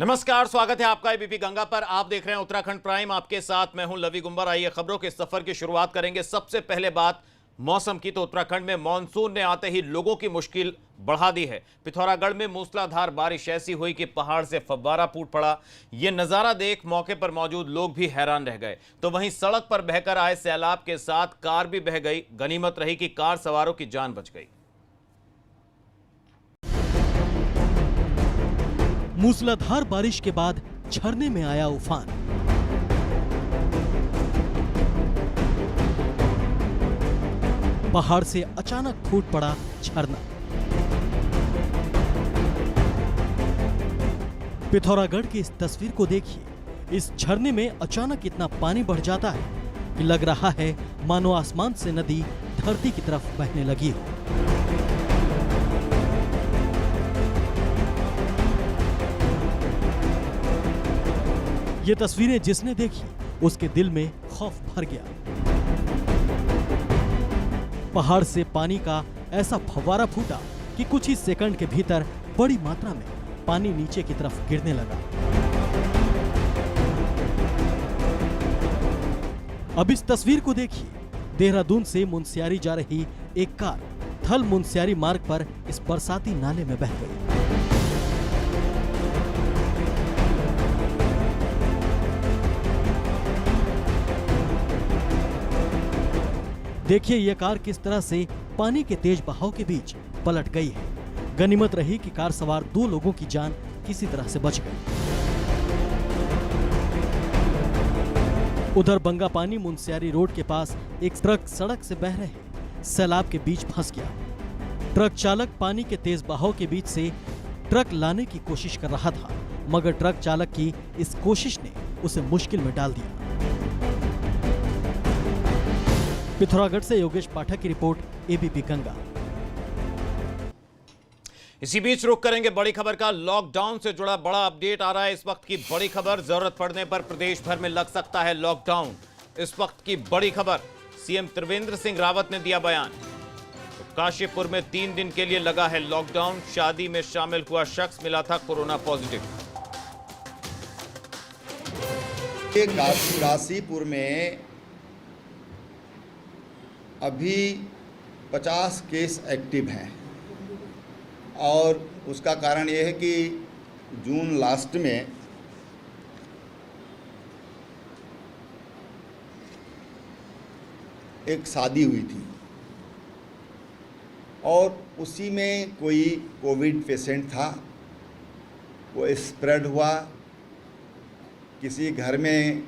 नमस्कार, स्वागत है आपका एबीपी गंगा पर। आप देख रहे हैं उत्तराखंड प्राइम। आपके साथ मैं हूं लवी गुंबर। आइए खबरों के सफर की शुरुआत करेंगे। सबसे पहले बात मौसम की, तो उत्तराखंड में मानसून ने आते ही लोगों की मुश्किल बढ़ा दी है। पिथौरागढ़ में मूसलाधार बारिश ऐसी हुई कि पहाड़ से फव्वारा फूट पड़ा। यह नजारा देख मौके पर मौजूद लोग भी हैरान रह गए। तो वहीं सड़क पर बहकर आए सैलाब के साथ कार भी बह गई। गनीमत रही कि कार सवारों की जान बच गई। मूसलाधार बारिश के बाद झरने में आया उफान। पहाड़ से अचानक फूट पड़ा झरना। पिथौरागढ़ की इस तस्वीर को देखिए। इस झरने में अचानक इतना पानी बढ़ जाता है कि लग रहा है मानो आसमान से नदी धरती की तरफ बहने लगी हो। ये तस्वीरें जिसने देखी उसके दिल में खौफ भर गया। पहाड़ से पानी का ऐसा फव्वारा फूटा कि कुछ ही सेकंड के भीतर बड़ी मात्रा में पानी नीचे की तरफ गिरने लगा। अब इस तस्वीर को देखिए। देहरादून से मुनस्यारी जा रही एक कार थल मुनस्यारी मार्ग पर इस बरसाती नाले में बह गई। देखिए यह कार किस तरह से पानी के तेज बहाव के बीच पलट गई है। गनीमत रही कि कार सवार 2 लोगों की जान किसी तरह से बच गई। उधर बंगापानी मुनस्यारी रोड के पास एक ट्रक सड़क से बह रहे सैलाब के बीच फंस गया। ट्रक चालक पानी के तेज बहाव के बीच से ट्रक लाने की कोशिश कर रहा था, मगर ट्रक चालक की इस कोशिश ने उसे मुश्किल में डाल दिया। पिथौरागढ़ से योगेश पाठक की रिपोर्ट, एबीपी गंगा। इसी बीच रुख करेंगे बड़ी खबर का। लॉकडाउन से जुड़ा बड़ा अपडेट आ रहा है। इस वक्त की बड़ी खबर, जरूरत पड़ने पर प्रदेश भर में लग सकता है लॉकडाउन। इस वक्त की बड़ी खबर, सीएम त्रिवेंद्र सिंह रावत ने दिया बयान। तो काशीपुर में 3 दिन के लिए लगा है लॉकडाउन। शादी में शामिल हुआ शख्स मिला था कोरोना पॉजिटिव। काशीपुर में अभी 50 केस एक्टिव हैं और उसका कारण ये है कि जून लास्ट में एक शादी हुई थी और उसी में कोई कोविड पेशेंट था, वो स्प्रेड हुआ। किसी घर में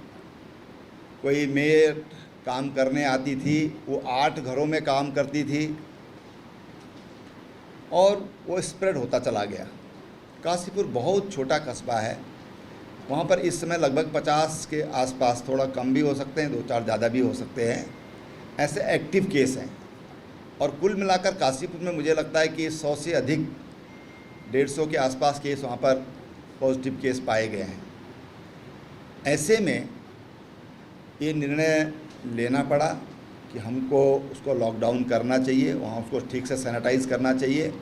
कोई मेड काम करने आती थी, वो 8 घरों में काम करती थी और वो स्प्रेड होता चला गया। काशीपुर बहुत छोटा कस्बा है, वहाँ पर इस समय लगभग 50 के आसपास, थोड़ा कम भी हो सकते हैं, 2-4 ज़्यादा भी हो सकते हैं, ऐसे एक्टिव केस हैं। और कुल मिलाकर काशीपुर में मुझे लगता है कि 100 से अधिक, 150 के आसपास केस वहाँ पर पॉजिटिव केस पाए गए हैं। ऐसे में ये निर्णय लेना पड़ा कि हमको उसको लॉकडाउन करना चाहिए, वहाँ उसको ठीक से सैनिटाइज करना चाहिए।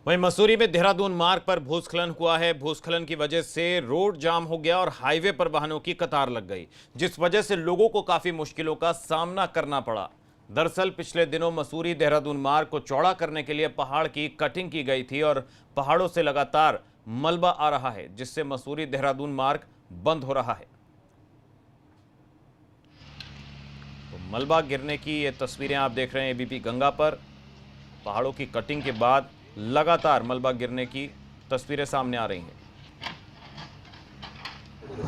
वहीं मसूरी में देहरादून मार्ग पर भूस्खलन हुआ है। भूस्खलन की वजह से रोड जाम हो गया और हाईवे पर वाहनों की कतार लग गई, जिस वजह से लोगों को काफी मुश्किलों का सामना करना पड़ा। दरअसल पिछले दिनों मसूरी देहरादून मार्ग को चौड़ा करने के लिए पहाड़ की कटिंग की गई थी और पहाड़ों से लगातार मलबा आ रहा है, जिससे मसूरी देहरादून मार्ग बंद हो रहा है। तो मलबा गिरने की ये तस्वीरें आप देख रहे हैं एबीपी गंगा पर। पहाड़ों की कटिंग के बाद लगातार मलबा गिरने की तस्वीरें सामने आ रही हैं।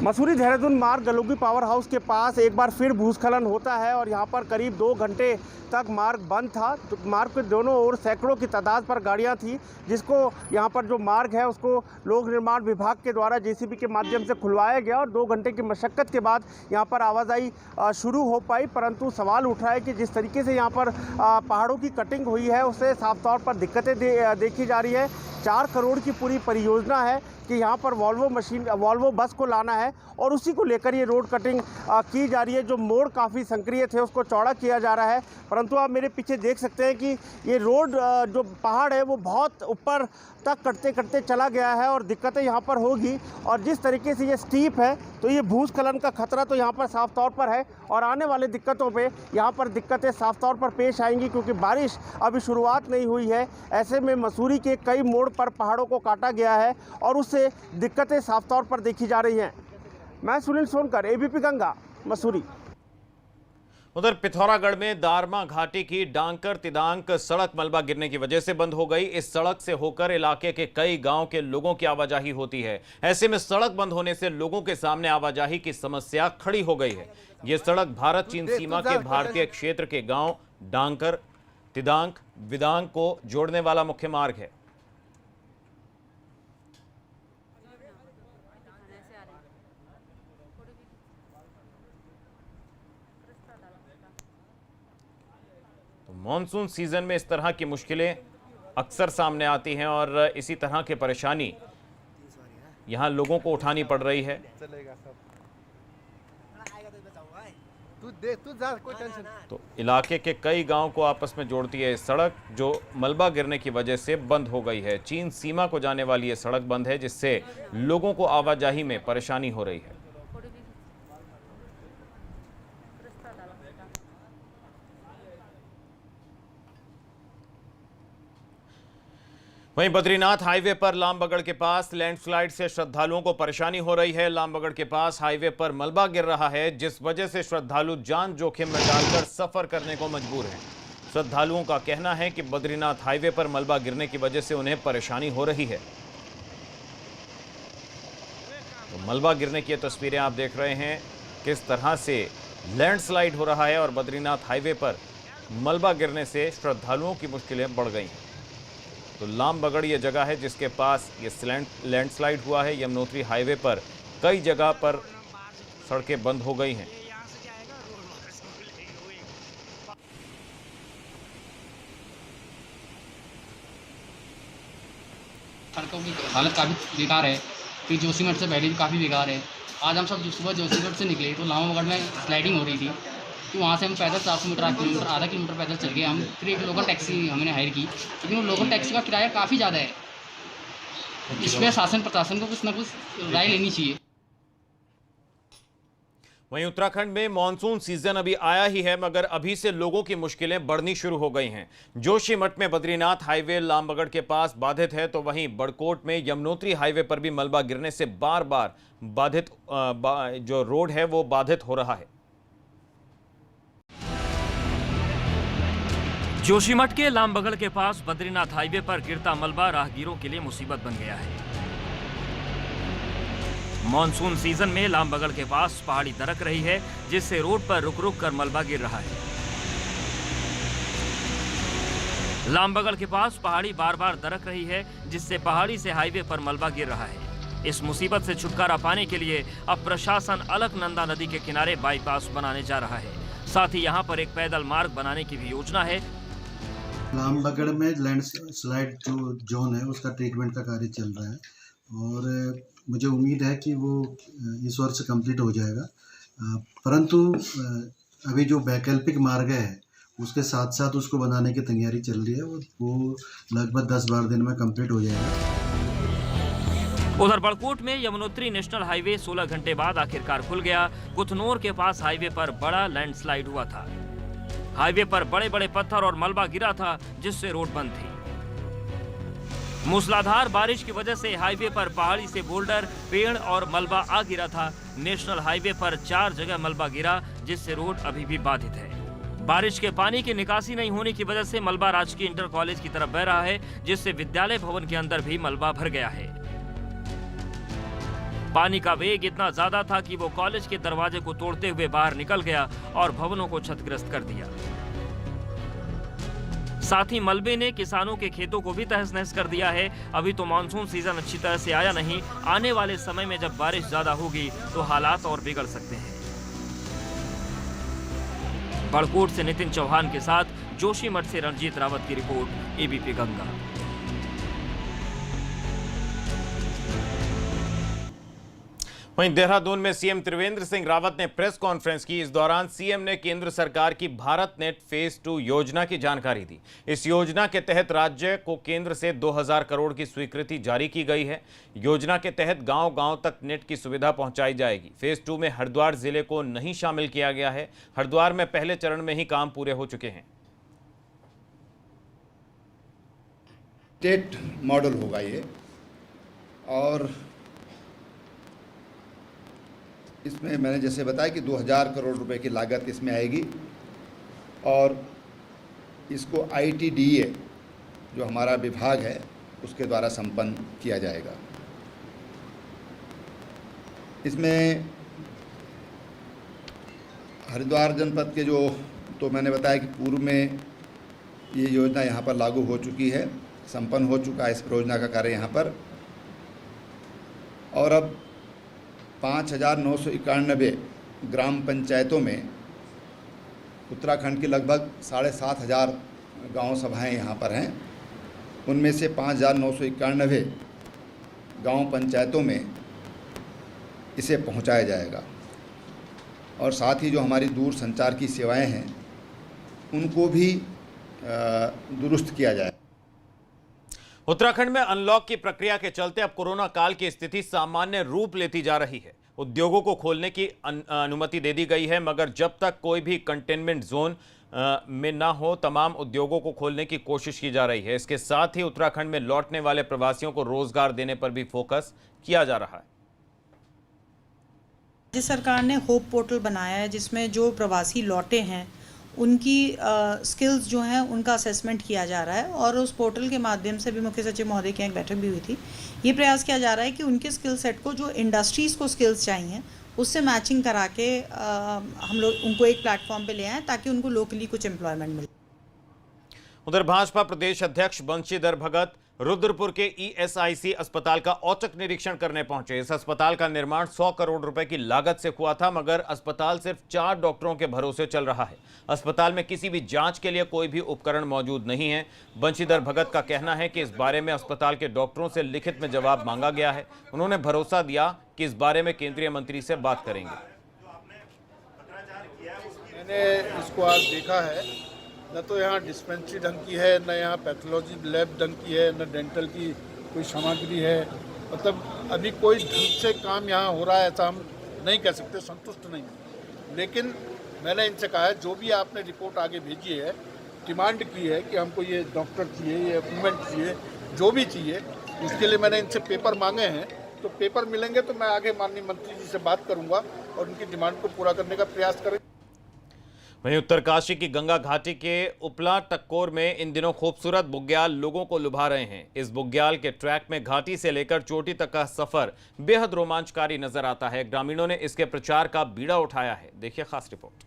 मसूरी देहरादून मार्ग गलोगी पावर हाउस के पास एक बार फिर भूस्खलन होता है और यहाँ पर करीब 2 घंटे तक मार्ग बंद था। तो मार्ग के दोनों ओर सैकड़ों की तादाद पर गाड़ियाँ थी, जिसको यहाँ पर जो मार्ग है उसको लोक निर्माण विभाग के द्वारा जेसीबी के माध्यम से खुलवाया गया और 2 घंटे की मशक्कत के बाद यहाँ पर आवाजाही शुरू हो पाई। परंतु सवाल उठ रहा है कि जिस तरीके से यहाँ पर पहाड़ों की कटिंग हुई है उससे साफ तौर पर दिक्कतें देखी जा रही है। 4 करोड़ की पूरी परियोजना है कि यहाँ पर वॉल्वो बस को लाना है और उसी को लेकर ये रोड कटिंग की जा रही है। जो मोड़ काफ़ी संकीर्ण थे उसको चौड़ा किया जा रहा है, परंतु आप मेरे पीछे देख सकते हैं कि ये रोड जो पहाड़ है वो बहुत ऊपर तक कटते कटते चला गया है और दिक्कतें यहाँ पर होगी। और जिस तरीके से ये स्टीप है तो ये भूस्खलन का खतरा तो यहाँ पर साफ तौर पर है और आने वाले दिक्कतों पे यहाँ पर दिक्कतें साफ तौर पर पेश आएंगी, क्योंकि बारिश अभी शुरुआत नहीं हुई है। ऐसे में मसूरी के कई मोड़ पर पहाड़ों को काटा गया है और उससे दिक्कतें साफ तौर पर देखी जा रही हैं। मैं सुनील सोनकर, एबीपी गंगा, मसूरी। उधर पिथौरागढ़ में दारमा घाटी की डांकर तिदांक सड़क मलबा गिरने की वजह से बंद हो गई। इस सड़क से होकर इलाके के कई गांव के लोगों की आवाजाही होती है। ऐसे में सड़क बंद होने से लोगों के सामने आवाजाही की समस्या खड़ी हो गई है। यह सड़क भारत चीन सीमा के भारतीय क्षेत्र के गांव डांकर, तिदांक, विदांग को जोड़ने वाला मुख्य मार्ग है। मॉनसून सीजन में इस तरह की मुश्किलें अक्सर सामने आती हैं और इसी तरह की परेशानी यहां लोगों को उठानी पड़ रही है। तो इलाके के कई गांव को आपस में जोड़ती है इस सड़क, जो मलबा गिरने की वजह से बंद हो गई है। चीन सीमा को जाने वाली ये सड़क बंद है, जिससे लोगों को आवाजाही में परेशानी हो रही है। वहीं बद्रीनाथ हाईवे पर लामबगड़ के पास लैंडस्लाइड से श्रद्धालुओं को परेशानी हो रही है। लामबगड़ के पास हाईवे पर मलबा गिर रहा है, जिस वजह से श्रद्धालु जान जोखिम में डालकर सफर करने को मजबूर हैं। श्रद्धालुओं का कहना है कि बद्रीनाथ हाईवे पर मलबा गिरने की वजह से उन्हें परेशानी हो रही है। तो मलबा गिरने की तस्वीरें आप देख रहे हैं, किस तरह से लैंडस्लाइड हो रहा है और बद्रीनाथ हाईवे पर मलबा गिरने से श्रद्धालुओं की मुश्किलें बढ़ गई हैं। तो लामबगड़ ये जगह है जिसके पास ये लैंडस्लाइड हुआ है। यमुनोत्री हाईवे पर कई जगह पर सड़कें बंद हो गई हैं। सड़कों की हालत काफ़ी बेकार है, फिर जोशीमठ से पहले भी काफ़ी बेकार है। आज हम सब सुबह जोशीमठ से निकले तो लामबगड़ में स्लाइडिंग हो रही थी, तो वहाँ से हम पैदल 700 मीटर, 8 किलोमीटर, आधा किलोमीटर पैदल चल गए हम। फिर एक लोकल टैक्सी हमने हायर की, लेकिन वो लोकल टैक्सी का किराया काफ़ी ज़्यादा है। इस पर शासन प्रशासन को कुछ ना कुछ राय लेनी चाहिए। वहीं उत्तराखंड में मॉनसून सीजन अभी आया ही है, मगर अभी से लोगों की मुश्किलें बढ़नी शुरू हो गई हैं। जोशीमठ में बद्रीनाथ हाईवे लामबगड़ के पास बाधित है, तो वहीं बड़कोट में यमुनोत्री हाईवे पर भी मलबा गिरने से बार बार जो रोड है वो बाधित हो रहा है। जोशीमठ के लामबगड़ के पास बद्रीनाथ हाईवे पर गिरता मलबा राहगीरों के लिए मुसीबत बन गया है। मॉनसून सीजन में लामबगड़ के पास पहाड़ी दरक रही है, जिससे रोड पर रुक रुक कर मलबा गिर रहा है। लामबगड़ के पास पहाड़ी बार बार दरक रही है, जिससे पहाड़ी से हाईवे पर मलबा गिर रहा है। इस मुसीबत से छुटकारा पाने के लिए अब प्रशासन अलकनंदा नदी के किनारे बाईपास बनाने जा रहा है। साथ ही यहाँ पर एक पैदल मार्ग बनाने की भी योजना है। लामबगड़ में लैंडस्लाइड जो जोन है उसका ट्रीटमेंट का कार्य चल रहा है और मुझे उम्मीद है कि वो इस वर्ष कंप्लीट हो जाएगा, परंतु अभी जो वैकल्पिक मार्ग है उसके साथ साथ उसको बनाने की तैयारी चल रही है। वो लगभग 10-12 दिन में कंप्लीट हो जाएगा। उधर बड़कोट में यमुनोत्री नेशनल हाईवे 16 घंटे बाद आखिरकार खुल गया। कुथनौर के पास हाईवे पर बड़ा लैंडस्लाइड हुआ था। हाईवे पर बड़े बड़े पत्थर और मलबा गिरा था, जिससे रोड बंद थी। मूसलाधार बारिश की वजह से हाईवे पर पहाड़ी से बोल्डर, पेड़ और मलबा आ गिरा था। नेशनल हाईवे पर 4 जगह मलबा गिरा, जिससे रोड अभी भी बाधित है। बारिश के पानी की निकासी नहीं होने की वजह से मलबा राजकीय इंटर कॉलेज की तरफ बह रहा है, जिससे विद्यालय भवन के अंदर भी मलबा भर गया है। पानी का वेग इतना ज्यादा था कि वो कॉलेज के दरवाजे को तोड़ते हुए बाहर निकल गया और भवनों को क्षतिग्रस्त कर दिया। साथ ही मलबे ने किसानों के खेतों को भी तहस नहस कर दिया है। अभी तो मानसून सीजन अच्छी तरह से आया नहीं, आने वाले समय में जब बारिश ज्यादा होगी तो हालात और बिगड़ सकते हैं। बड़कोट से नितिन चौहान के साथ जोशीमठ से रणजीत रावत की रिपोर्ट, एबीपी गंगा। वहीं देहरादून में सीएम त्रिवेंद्र सिंह रावत ने प्रेस कॉन्फ्रेंस की। इस दौरान सीएम ने केंद्र सरकार की भारत नेट फेज 2 योजना की जानकारी दी। इस योजना के तहत राज्य को केंद्र से 2000 करोड़ की स्वीकृति जारी की गई है। योजना के तहत गांव-गांव तक नेट की सुविधा पहुंचाई जाएगी। फेज 2 में हरिद्वार जिले को नहीं शामिल किया गया है। हरिद्वार में पहले चरण में ही काम पूरे हो चुके हैं। स्टेट मॉडल होगा ये, और इसमें मैंने जैसे बताया कि 2000 करोड़ रुपए की लागत इसमें आएगी, और इसको ITDA जो हमारा विभाग है उसके द्वारा संपन्न किया जाएगा। इसमें हरिद्वार जनपद के जो, तो मैंने बताया कि पूर्व में ये योजना यहाँ पर लागू हो चुकी है, संपन्न हो चुका है इस परियोजना का कार्य यहाँ पर, और अब 5991 ग्राम पंचायतों में उत्तराखंड की लगभग 7500 गांव सभाएं यहाँ पर हैं। उनमें से 5991 गांव पंचायतों में इसे पहुँचाया जाएगा, और साथ ही जो हमारी दूर संचार की सेवाएं हैं उनको भी दुरुस्त किया जाए। उत्तराखंड में अनलॉक की प्रक्रिया के चलते अब कोरोना काल की स्थिति सामान्य रूप लेती जा रही है। उद्योगों को खोलने की अनुमति दे दी गई है, मगर जब तक कोई भी कंटेनमेंट जोन में ना हो तमाम उद्योगों को खोलने की कोशिश की जा रही है। इसके साथ ही उत्तराखंड में लौटने वाले प्रवासियों को रोजगार देने पर भी फोकस किया जा रहा है। राज्य सरकार ने होप पोर्टल बनाया है, जिसमें जो प्रवासी लौटे हैं उनकी स्किल्स जो हैं उनका असेसमेंट किया जा रहा है, और उस पोर्टल के माध्यम से भी मुख्य सचिव महोदय की एक बैठक भी हुई थी। ये प्रयास किया जा रहा है कि उनके स्किल सेट को, जो इंडस्ट्रीज़ को स्किल्स चाहिए, उससे मैचिंग करा के हम लोग उनको एक प्लेटफॉर्म पे ले आएँ ताकि उनको लोकली कुछ एम्प्लॉयमेंट मिले। उधर भाजपा प्रदेश अध्यक्ष बंशीधर भगत रुद्रपुर के ESIC अस्पताल का औचक निरीक्षण करने पहुंचे। इस अस्पताल का निर्माण 100 करोड़ रुपए की लागत से हुआ था, मगर अस्पताल सिर्फ 4 डॉक्टरों के भरोसे चल रहा है। अस्पताल में किसी भी जांच के लिए कोई भी उपकरण मौजूद नहीं है। बंशीधर भगत का कहना है कि इस बारे में अस्पताल के डॉक्टरों से लिखित में जवाब मांगा गया है। उन्होंने भरोसा दिया कि इस बारे में केंद्रीय मंत्री से बात करेंगे। मैंने इसको आज देखा है, न तो यहाँ डिस्पेंसरी ढंग की है, न यहाँ पैथोलॉजी लैब ढंग की है, न डेंटल की कोई सामग्री है। मतलब अभी कोई ढंग से काम यहाँ हो रहा है ऐसा हम नहीं कह सकते, संतुष्ट नहीं। लेकिन मैंने इनसे कहा है जो भी आपने रिपोर्ट आगे भेजी है, डिमांड की है कि हमको ये डॉक्टर चाहिए, ये इक्विपमेंट चाहिए, जो भी चाहिए, उसके लिए मैंने इनसे पेपर मांगे हैं। तो पेपर मिलेंगे तो मैं आगे माननीय मंत्री जी से बात करूँगा और उनकी डिमांड को पूरा करने का प्रयास करेंगे। वहीं उत्तरकाशी की गंगा घाटी के उपला टक्कोर में इन दिनों खूबसूरत बुग्याल लोगों को लुभा रहे हैं। इस बुग्याल के ट्रैक में घाटी से लेकर चोटी तक का सफर बेहद रोमांचकारी नजर आता है। ग्रामीणों ने इसके प्रचार का बीड़ा उठाया है। देखिए खास रिपोर्ट।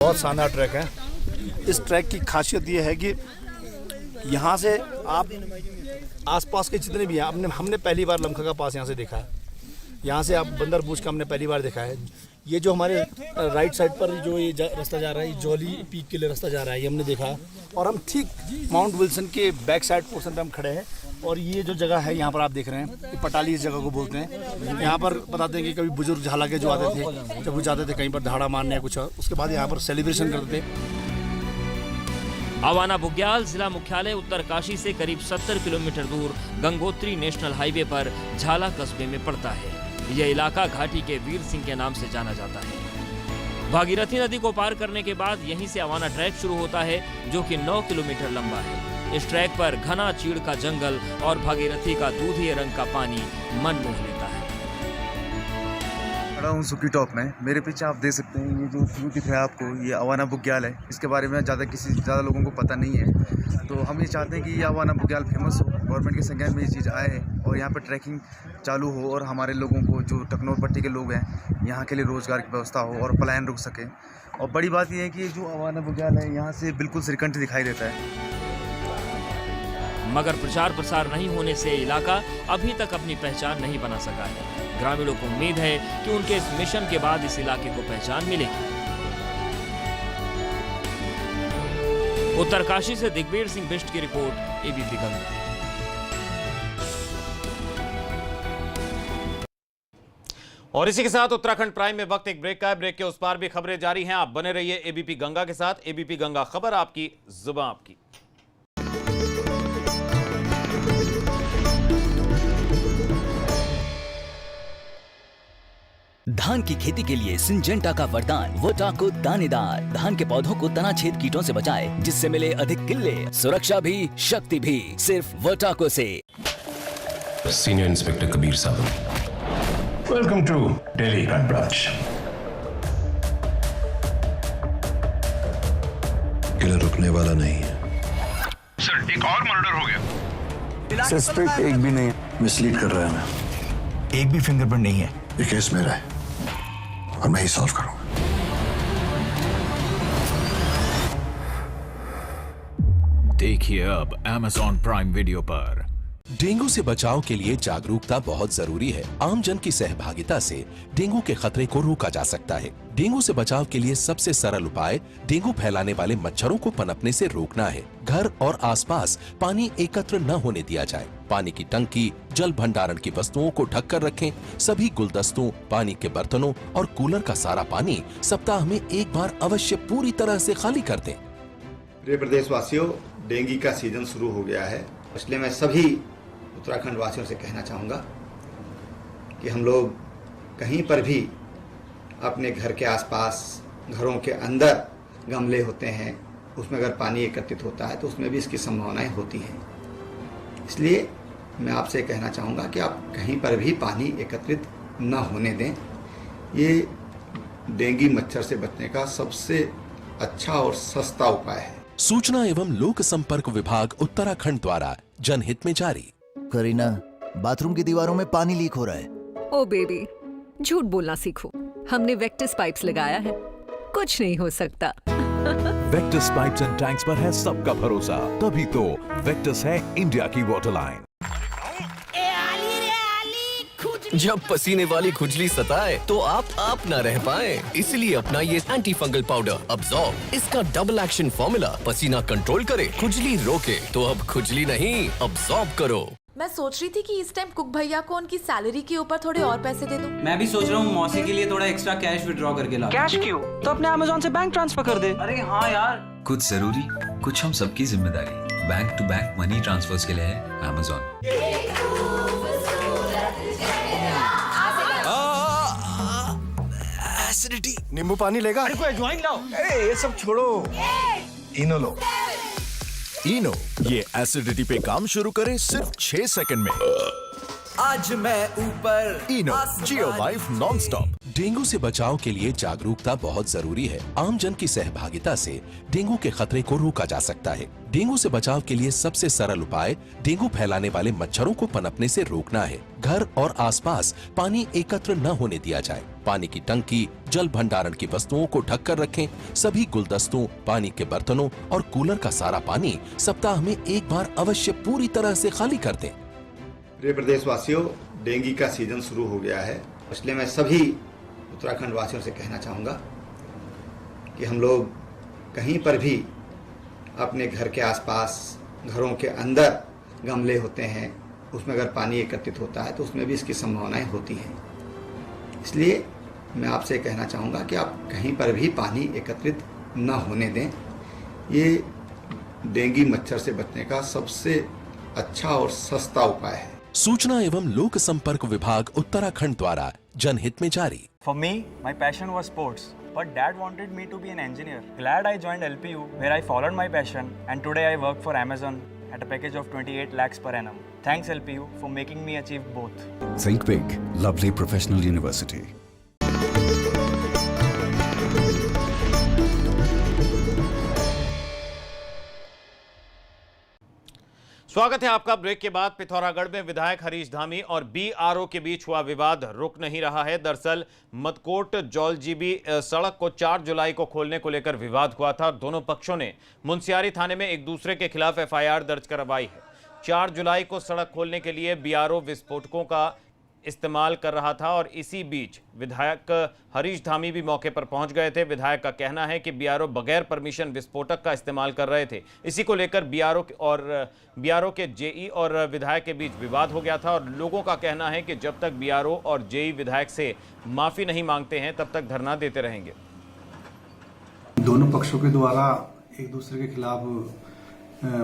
बहुत शानदार ट्रैक है। इस ट्रैक की खासियत ये है कि यहाँ से आप आसपास के जितने भी हैं, हमने पहली बार लमखा का पास यहाँ से देखा है। यहाँ से आप बंदर बूझ का हमने पहली बार देखा है। ये जो हमारे राइट साइड पर जो ये रास्ता जा रहा है, जॉली पीक के लिए रास्ता जा रहा है, ये हमने देखा है। और हम ठीक माउंट विल्सन के बैक साइड पोर्शन पर हम खड़े हैं, और ये जो जगह है यहाँ पर आप देख रहे हैं, ये पटाली इस जगह को बोलते हैं। यहाँ पर बताते हैं कि कभी बुजुर्ग झाला के जो आते थे, जब वो जाते थे कहीं पर धाड़ा मारने या कुछ, उसके बाद यहाँ पर सेलिब्रेशन करते थे। आवाना बुग्याल जिला मुख्यालय उत्तरकाशी से करीब 70 किलोमीटर दूर गंगोत्री नेशनल हाईवे पर झाला कस्बे में पड़ता है। यह इलाका घाटी के वीर सिंह के नाम से जाना जाता है। भागीरथी नदी को पार करने के बाद यहीं से अवाना ट्रैक शुरू होता है, जो कि 9 किलोमीटर लंबा है। इस ट्रैक पर घना चीड़ का जंगल और भागीरथी का दूधिये रंग का पानी मन मोह लेता है। खड़ा हूँ सुकी टॉप में। मेरे पीछे आप देख सकते हैं, ये जो व्यू दिख रहा है आपको, ये अवाना बुग्याल है। इसके बारे में ज़्यादा लोगों को पता नहीं है, तो हम ये चाहते हैं कि ये अवाना बुग्याल फेमस हो, गवर्नमेंट के संज्ञान में ये चीज़ आए और यहाँ पर ट्रैकिंग चालू हो और हमारे लोगों को, जो टकनौर पट्टी के लोग हैं, यहाँ के लिए रोज़गार की व्यवस्था हो और पलायन रुक सके। और बड़ी बात यह है कि जो अवाना बुग्याल है, यहाँ से बिल्कुल श्रीकंठ दिखाई देता है। मगर प्रचार प्रसार नहीं होने से इलाका अभी तक अपनी पहचान नहीं बना सका है। ग्रामीणों को उम्मीद है कि उनके इस मिशन के बाद इस इलाके को पहचान मिलेगी। उत्तरकाशी से दिग्वीर सिंह बिष्ट की रिपोर्ट, एबीपी गंगा। और इसी के साथ उत्तराखंड प्राइम में वक्त एक ब्रेक का है। ब्रेक के उस पार भी खबरें जारी हैं। आप बने रहिए एबीपी गंगा के साथ। एबीपी गंगा, खबर आपकी, जुबान आपकी। धान की खेती के लिए सिंजेंटा का वरदान, वोटाको दानेदार। धान के पौधों को तना छेद कीटों से बचाए, जिससे मिले अधिक किल्ले, सुरक्षा भी, शक्ति भी, सिर्फ वोटाको से। सीनियर इंस्पेक्टर कबीर साहब, welcome to Delhi crime branch. Killer रुकने वाला नहीं है सर। एक और मर्डर हो गया। सस्पेक्ट एक भी नहीं, मिसलीड कर रहा है हमें। एक भी फिंगरप्रिंट नहीं है। ये केस मेरा है और मैं ही सॉल्व करूंगा। देखिए अब Amazon प्राइम वीडियो पर। डेंगू से बचाव के लिए जागरूकता बहुत जरूरी है। आम जन की सहभागिता से डेंगू के खतरे को रोका जा सकता है। डेंगू से बचाव के लिए सबसे सरल उपाय डेंगू फैलाने वाले मच्छरों को पनपने से रोकना है। घर और आसपास पानी एकत्र न होने दिया जाए। पानी की टंकी, जल भंडारण की वस्तुओं को ढक कर रखें। सभी गुलदस्तों, पानी के बर्तनों और कूलर का सारा पानी सप्ताह में एक बार अवश्य पूरी तरह से खाली कर दें। प्रिय प्रदेशवासियों, डेंगू का सीजन शुरू हो गया है, इसलिए मैं सभी उत्तराखंड वासियों से कहना चाहूँगा कि हम लोग कहीं पर भी अपने घर के आसपास, घरों के अंदर गमले होते हैं, उसमें अगर पानी एकत्रित होता है तो उसमें भी इसकी संभावनाएं होती हैं। इसलिए मैं आपसे कहना चाहूँगा कि आप कहीं पर भी पानी एकत्रित न होने दें। ये डेंगू मच्छर से बचने का सबसे अच्छा और सस्ता उपाय है। सूचना एवं लोक संपर्क विभाग उत्तराखंड द्वारा जनहित में जारी। करीना, बाथरूम की दीवारों में पानी लीक हो रहा है। ओ बेबी, झूठ बोलना सीखो। हमने वेक्टस पाइप्स लगाया है, कुछ नहीं हो सकता। वेक्टस पाइप्स एंड टैंक्स पर है सबका भरोसा, तभी तो वेक्टस है इंडिया की वाटर लाइन। जब पसीने वाली खुजली सताए तो आप ना रह पाए, इसलिए अपना ये एंटी फंगल पाउडर अब्सॉर्ब। इसका डबल एक्शन फॉर्मूला पसीना कंट्रोल करे, खुजली रोके। तो अब खुजली नहीं, अब्सॉर्ब करो। मैं सोच रही थी कि इस टाइम कुक भैया को उनकी सैलरी के ऊपर थोड़े और पैसे दे दूं। मैं भी सोच रहा हूँ मौसी के लिए थोड़ा एक्स्ट्रा कैश विड्रॉ करके ला। कैश क्यों? तो अपने Amazon से बैंक ट्रांसफर कर दे। अरे हाँ यार, कुछ जरूरी, कुछ हम सबकी जिम्मेदारी। Bank to bank money transfers के लिए है Amazon। एसिडिटी, नींबू पानी लेगा? अरे कोई अजवाइन लाओ। अरे ये सब छोड़ो, इनो लो। इनो, ये एसिडिटी पे काम शुरू करे सिर्फ 6 सेकंड में। आज मैं ऊपर, इनो जियो वाइफ नॉन स्टॉप। डेंगू से बचाव के लिए जागरूकता बहुत जरूरी है। आम जन की सहभागिता से डेंगू के खतरे को रोका जा सकता है। डेंगू से बचाव के लिए सबसे सरल उपाय डेंगू फैलाने वाले मच्छरों को पनपने से रोकना है। घर और आसपास पानी एकत्र न होने दिया जाए। पानी की टंकी, जल भंडारण की वस्तुओं को ढक कर रखें। सभी गुलदस्तों, पानी के बर्तनों और कूलर का सारा पानी सप्ताह में एक बार अवश्य पूरी तरह से खाली कर दें। प्रिय प्रदेशवासियों, डेंगू का सीजन शुरू हो गया है, इसलिए मैं सभी उत्तराखंड वासियों से कहना चाहूँगा कि हम लोग कहीं पर भी अपने घर के आसपास, घरों के अंदर गमले होते हैं, उसमें अगर पानी एकत्रित होता है तो उसमें भी इसकी संभावनाएं होती हैं। इसलिए मैं आपसे कहना चाहूँगा कि आप कहीं पर भी पानी एकत्रित न होने दें। ये डेंगू मच्छर से बचने का सबसे अच्छा और सस्ता उपाय है। सूचना एवं लोक संपर्क विभाग उत्तराखंड द्वारा जनहित में जारी। For me, my passion was sports, but Dad wanted me to be an engineer. Glad I joined LPU, where I followed my passion, and today I work for Amazon at a package of 28 lakhs per annum. Thanks LPU for making me achieve both. Think big, Lovely Professional University. स्वागत है आपका। Break के बाद पिथौरागढ़ में विधायक हरीश धामी और BRO के बीच हुआ विवाद रुक नहीं रहा है। दरअसल मदकोट जौलजीबी सड़क को 4 जुलाई को खोलने को लेकर विवाद हुआ था। दोनों पक्षों ने मुंसियारी थाने में एक दूसरे के खिलाफ एफआईआर दर्ज करवाई है। 4 जुलाई को सड़क खोलने के लिए बीआरओ विस्फोटकों का इस्तेमाल कर रहा था और इसी बीच विधायक हरीश धामी भी मौके पर पहुंच गए थे। विधायक का कहना है कि बीआरओ बगैर परमिशन विस्फोटक का इस्तेमाल कर रहे थे। इसी को लेकर बीआरओ के जेई और विधायक के बीच विवाद हो गया था और लोगों का कहना है कि जब तक बीआरओ और जेई विधायक से माफी नहीं मांगते हैं तब तक धरना देते रहेंगे। दोनों पक्षों के द्वारा एक दूसरे के खिलाफ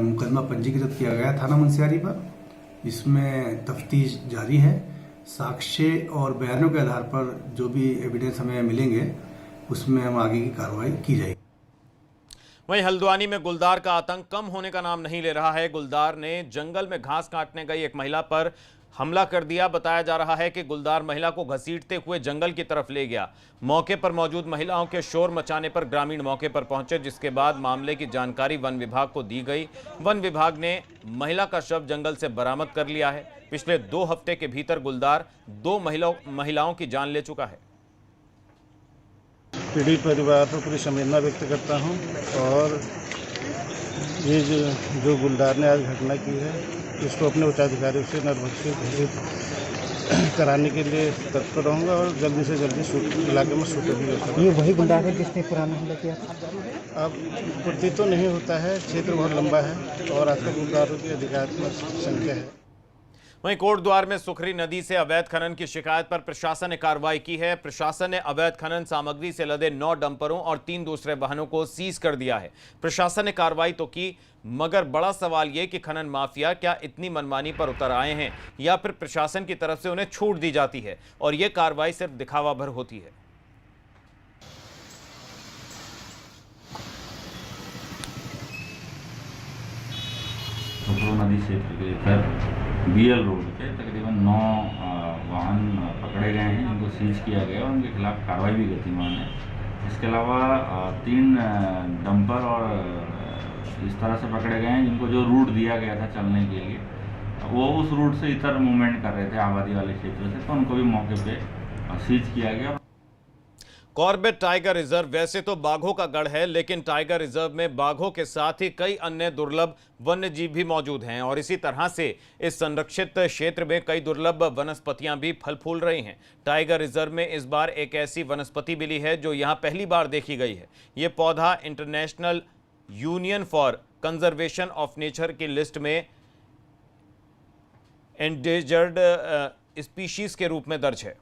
मुकदमा पंजीकृत किया गया थाना मुंसियारी पर। इसमें तफ्तीश जारी है। साक्ष्य और बयानों के आधार पर जो भी एविडेंस हमें मिलेंगे उसमें हम आगे की कार्रवाई की जाएगी। वहीं हल्द्वानी में गुलदार का आतंक कम होने का नाम नहीं ले रहा है। गुलदार ने जंगल में घास काटने गई एक महिला पर हमला कर दिया। बताया जा रहा है कि गुलदार महिला को घसीटते हुए जंगल की तरफ ले गया। मौके पर मौजूद महिलाओं के शोर मचाने पर ग्रामीण मौके पर पहुंचे, जिसके बाद मामले की जानकारी वन विभाग को दी गई। वन विभाग ने महिला का शव जंगल से बरामद कर लिया है। पिछले 2 हफ्ते के भीतर गुलदार 2 महिलाओं की जान ले चुका है। पीड़ित परिवार पर पूरी संवेदना व्यक्त करता हूं और ये जो गुलदार ने आज घटना की है इसको अपने उच्चाधिकारियों से नरभक्षी घोषित कराने के लिए तत्पर रहूंगा और जल्दी से जल्दी इलाके में शूटर भी होता है। ये वही गुलदार है जिसने पुराना हमला किया था? अब प्रतीत तो नहीं होता है, क्षेत्र बहुत लंबा है और आज तक गुलदारों की अधिकारियों की संख्या है। वहीं कोटद्वार में सुखरी नदी से अवैध खनन की शिकायत पर प्रशासन ने कार्रवाई की है। प्रशासन ने अवैध खनन सामग्री से लदे 9 डंपरों और 3 दूसरे वाहनों को सीज कर दिया है। प्रशासन ने कार्रवाई तो की, मगर बड़ा सवाल यह कि खनन माफिया क्या इतनी मनमानी पर उतर आए हैं या फिर प्रशासन की तरफ से उन्हें छूट दी जाती है और यह कार्रवाई सिर्फ दिखावा भर होती है। नदी क्षेत्र के इधर बीएल रोड पे तकरीबन 9 वाहन पकड़े गए हैं, जिनको सीज किया गया और उनके खिलाफ कार्रवाई भी गतिमान है। इसके अलावा 3 डंपर और इस तरह से पकड़े गए हैं जिनको जो रूट दिया गया था चलने के लिए वो उस रूट से इधर मूवमेंट कर रहे थे आबादी वाले क्षेत्र से, तो उनको भी मौके पे सीज किया गया। कॉर्बेट टाइगर रिजर्व वैसे तो बाघों का गढ़ है, लेकिन टाइगर रिजर्व में बाघों के साथ ही कई अन्य दुर्लभ वन्य जीव भी मौजूद हैं और इसी तरह से इस संरक्षित क्षेत्र में कई दुर्लभ वनस्पतियां भी फल फूल रही हैं। टाइगर रिजर्व में इस बार एक ऐसी वनस्पति मिली है जो यहां पहली बार देखी गई है। ये पौधा international union for conservation of nature की लिस्ट में एंडेंजर्ड स्पीशीज के रूप में दर्ज है।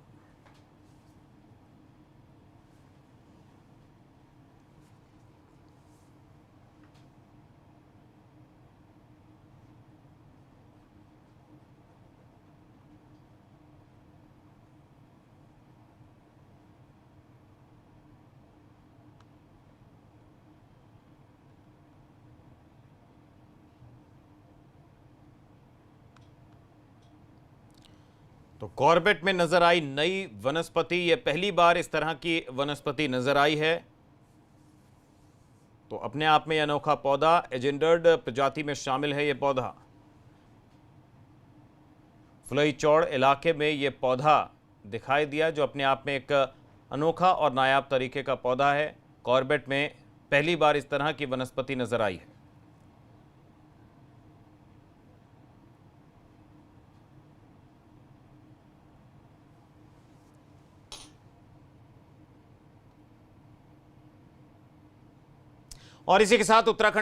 तो कॉर्बेट में नजर आई नई वनस्पति, यह पहली बार इस तरह की वनस्पति नजर आई है। तो अपने आप में यह अनोखा पौधा एजेंडर्ड प्रजाति में शामिल है। यह पौधा फुलई चौड़ इलाके में यह पौधा दिखाई दिया, जो अपने आप में एक अनोखा और नायाब तरीके का पौधा है। कॉर्बेट में पहली बार इस तरह की वनस्पति नजर आई है। और इसी के साथ उत्तराखंड